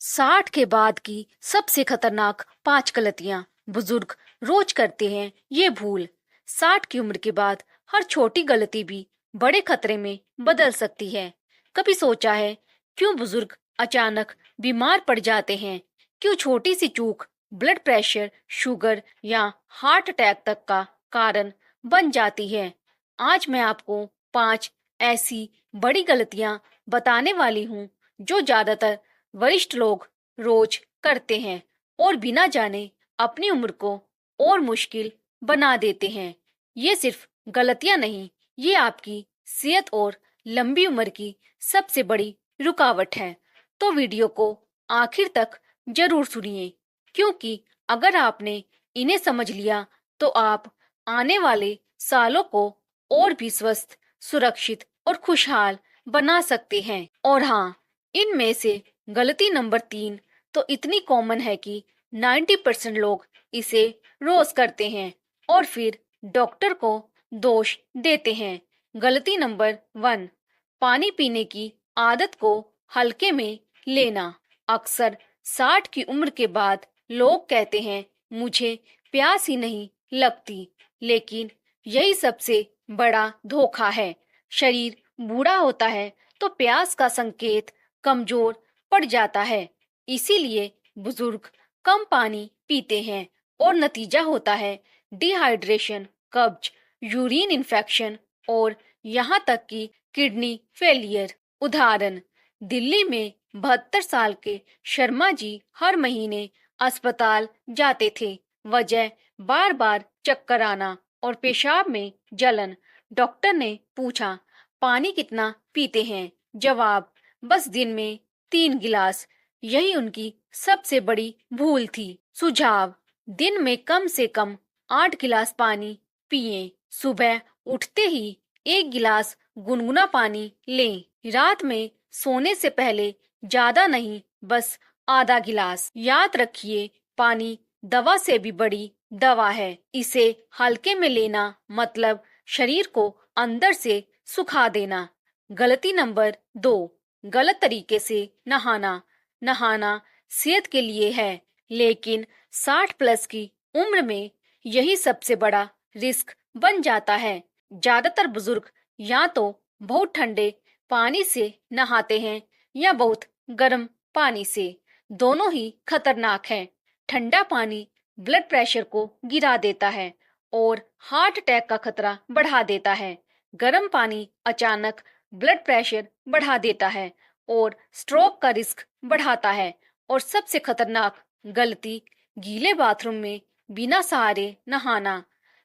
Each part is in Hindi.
60 के बाद की सबसे खतरनाक 5 गलतियां बुजुर्ग रोज करते हैं ये भूल। 60 की उम्र के बाद हर छोटी गलती भी बड़े खतरे में बदल सकती है। कभी सोचा है क्यों बुजुर्ग अचानक बीमार पड़ जाते हैं? क्यों छोटी सी चूक ब्लड प्रेशर, शुगर या हार्ट अटैक तक का कारण बन जाती है? आज मैं आपको 5 ऐसी बड़ी गलतियां बताने वाली हूँ जो ज्यादातर वरिष्ठ लोग रोज करते हैं और बिना जाने अपनी उम्र को और मुश्किल बना देते हैं। ये सिर्फ गलतियां नहीं, ये आपकी सेहत और लंबी उम्र की सबसे बड़ी रुकावट है। तो वीडियो को आखिर तक जरूर सुनिए, क्योंकि अगर आपने इन्हें समझ लिया तो आप आने वाले सालों को और भी स्वस्थ, सुरक्षित और खुशहाल बना सकते हैं। और हाँ, इनमें से गलती नंबर 3 तो इतनी कॉमन है कि 90% लोग इसे रोज करते हैं और फिर डॉक्टर को दोष देते हैं। गलती नंबर 1, पानी पीने की आदत को हल्के में लेना। अक्सर 60 की उम्र के बाद लोग कहते हैं मुझे प्यास ही नहीं लगती, लेकिन यही सबसे बड़ा धोखा है। शरीर बूढ़ा होता है तो प्यास का संकेत कमजोर पड़ जाता है। इसीलिए बुजुर्ग कम पानी पीते हैं और नतीजा होता है डिहाइड्रेशन, कब्ज, यूरिन इन्फेक्शन और यहाँ तक कि किडनी फेलियर। उदाहरण, दिल्ली में 72 साल के शर्मा जी हर महीने अस्पताल जाते थे। वजह बार बार चक्कर आना और पेशाब में जलन। डॉक्टर ने पूछा पानी कितना पीते हैं? जवाब, बस दिन में 3 गिलास। यही उनकी सबसे बड़ी भूल थी। सुझाव, दिन में कम से कम 8 गिलास पानी पिएं। सुबह उठते ही 1 गिलास गुनगुना पानी लें। रात में सोने से पहले ज्यादा नहीं, बस आधा गिलास। याद रखिए, पानी दवा से भी बड़ी दवा है। इसे हल्के में लेना मतलब शरीर को अंदर से सुखा देना। गलती नंबर 2, गलत तरीके से नहाना। नहाना सेहत के लिए है, लेकिन 60 प्लस की उम्र में यही सबसे बड़ा रिस्क बन जाता है। ज्यादातर बुजुर्ग या तो बहुत ठंडे पानी से नहाते हैं या बहुत गर्म पानी से। दोनों ही खतरनाक हैं। ठंडा पानी ब्लड प्रेशर को गिरा देता है और हार्ट अटैक का खतरा बढ़ा देता है। गर्म पानी अचानक ब्लड प्रेशर बढ़ा देता है और स्ट्रोक का रिस्क बढ़ाता है। और सबसे खतरनाक गलती, गीले बाथरूम में बिना सहारे नहाना।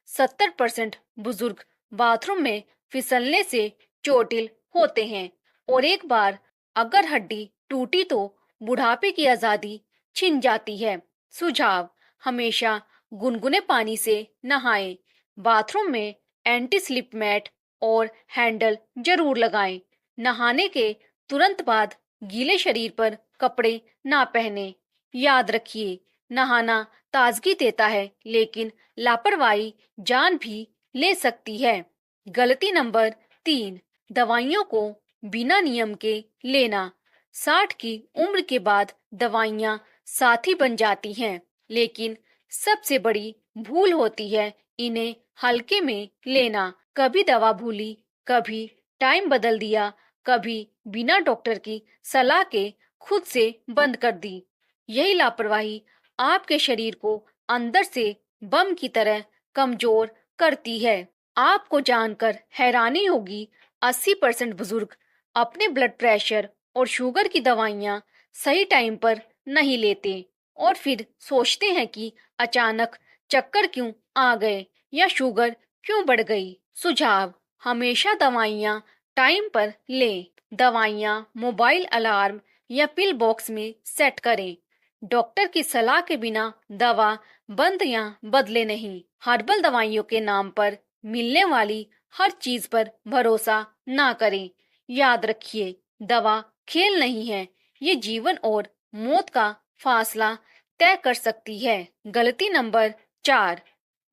70% बुजुर्ग बाथरूम में फिसलने से चोटिल होते हैं और एक बार अगर हड्डी टूटी तो बुढ़ापे की आजादी छिन जाती है। सुझाव, हमेशा गुनगुने पानी से नहाएं। बाथरूम में एंटी स्लिप मैट और हैंडल जरूर लगाएं। नहाने के तुरंत बाद गीले शरीर पर कपड़े ना पहने। याद रखिए, नहाना ताजगी देता है, लेकिन लापरवाही जान भी ले सकती है। गलती नंबर 3, दवाइयों को बिना नियम के लेना। 60 की उम्र के बाद दवाइयाँ साथी बन जाती हैं, लेकिन सबसे बड़ी भूल होती है इन्हें हल्के में लेना। कभी दवा भूली, कभी टाइम बदल दिया, कभी बिना डॉक्टर की सलाह के खुद से बंद कर दी। यही लापरवाही आपके शरीर को अंदर से बम की तरह कमजोर करती है। आपको जानकर हैरानी होगी, 80% बुजुर्ग अपने ब्लड प्रेशर और शुगर की दवाइयाँ सही टाइम पर नहीं लेते और फिर सोचते हैं कि अचानक चक्कर क्यों आ गए या शुगर क्यों बढ़ गई। सुझाव, हमेशा दवाइयाँ टाइम पर लें। दवाइयाँ मोबाइल अलार्म या पिल बॉक्स में सेट करें। डॉक्टर की सलाह के बिना दवा बंद या बदले नहीं। हर्बल दवाइयों के नाम पर मिलने वाली हर चीज पर भरोसा ना करें। याद रखिए, दवा खेल नहीं है, ये जीवन और मौत का फासला तय कर सकती है। गलती नंबर 4,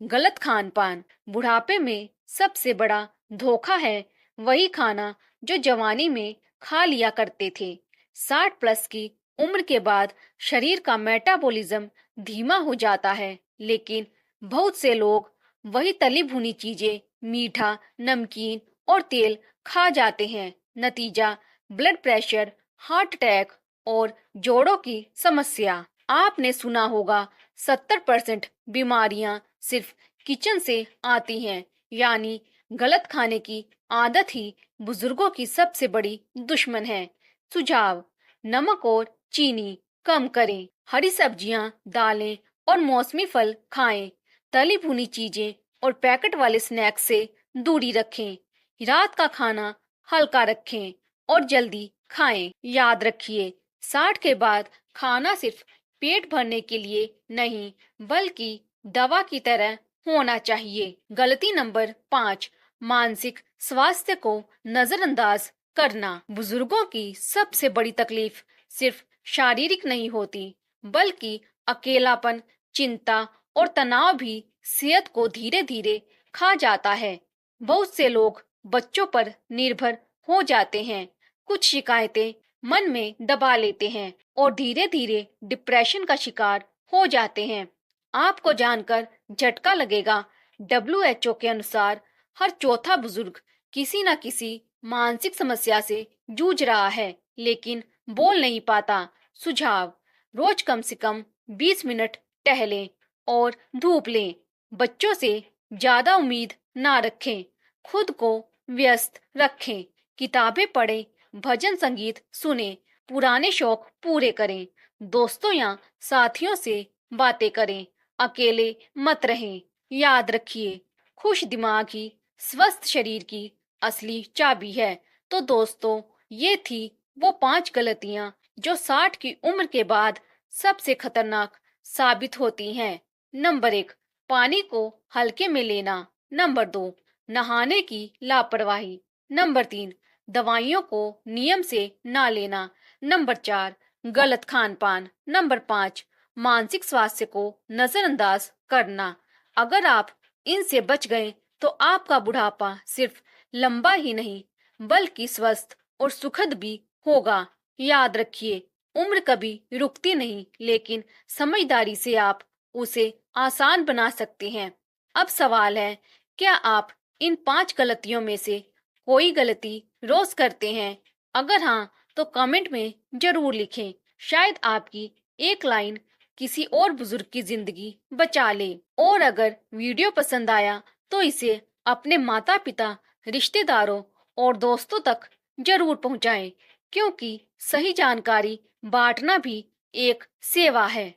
गलत खान पान। बुढ़ापे में सबसे बड़ा धोखा है वही खाना जो जवानी में खा लिया करते थे। 60 प्लस की उम्र के बाद शरीर का मेटाबॉलिज्म धीमा हो जाता है, लेकिन बहुत से लोग वही तली भुनी चीजें, मीठा, नमकीन और तेल खा जाते हैं। नतीजा ब्लड प्रेशर, हार्ट अटैक और जोड़ों की समस्या। आपने सुना होगा 70% बीमारियां सिर्फ किचन से आती हैं, यानी गलत खाने की आदत ही बुजुर्गों की सबसे बड़ी दुश्मन है। सुझाव: नमक और चीनी कम करें, हरी सब्जियां, दालें और मौसमी फल खाएं, तली भुनी चीजें और पैकेट वाले स्नैक्स से दूरी रखें, रात का खाना हल्का रखें और जल्दी खाएं। याद रखिए, 60 के बाद खाना सिर्फ पेट भरने के लिए नहीं, बल्कि दवा की तरह होना चाहिए। गलती नंबर 5, मानसिक स्वास्थ्य को नजरअंदाज करना। बुजुर्गों की सबसे बड़ी तकलीफ सिर्फ शारीरिक नहीं होती, बल्कि अकेलापन, चिंता और तनाव भी सेहत को धीरे धीरे खा जाता है। बहुत से लोग बच्चों पर निर्भर हो जाते हैं, कुछ शिकायतें मन में दबा लेते हैं और धीरे धीरे डिप्रेशन का शिकार हो जाते हैं। आपको जानकर झटका लगेगा, WHO के अनुसार हर चौथा बुजुर्ग किसी न किसी मानसिक समस्या से जूझ रहा है, लेकिन बोल नहीं पाता। सुझाव: रोज कम से कम 20 मिनट टहलें और धूप लें। बच्चों से ज्यादा उम्मीद ना रखें, खुद को व्यस्त रखें, किताबें पढ़ें, भजन संगीत सुनें, पुराने शौक पूरे करें, दोस्तों या साथियों से बातें करें, अकेले मत रहें। याद रखिए, खुश दिमाग ही स्वस्थ शरीर की असली चाबी है। तो दोस्तों, ये थी वो 5 गलतियां जो 60 की उम्र के बाद सबसे खतरनाक साबित होती हैं। नंबर 1, पानी को हल्के में लेना। नंबर 2, नहाने की लापरवाही। नंबर 3, दवाइयों को नियम से ना लेना। नंबर 4, गलत खान पान। नंबर 5, मानसिक स्वास्थ्य को नजरअंदाज करना। अगर आप इनसे बच गए तो आपका बुढ़ापा सिर्फ लंबा ही नहीं, बल्कि स्वस्थ और सुखद भी होगा। याद रखिए, उम्र कभी रुकती नहीं, लेकिन समझदारी से आप उसे आसान बना सकते हैं। अब सवाल है, क्या आप इन 5 गलतियों में से कोई गलती रोज करते हैं? अगर हाँ, तो कमेंट में जरूर लिखें। शायद आपकी एक लाइन किसी और बुजुर्ग की जिंदगी बचा ले। और अगर वीडियो पसंद आया तो इसे अपने माता पिता, रिश्तेदारों और दोस्तों तक जरूर पहुंचाएं, क्योंकि सही जानकारी बांटना भी एक सेवा है।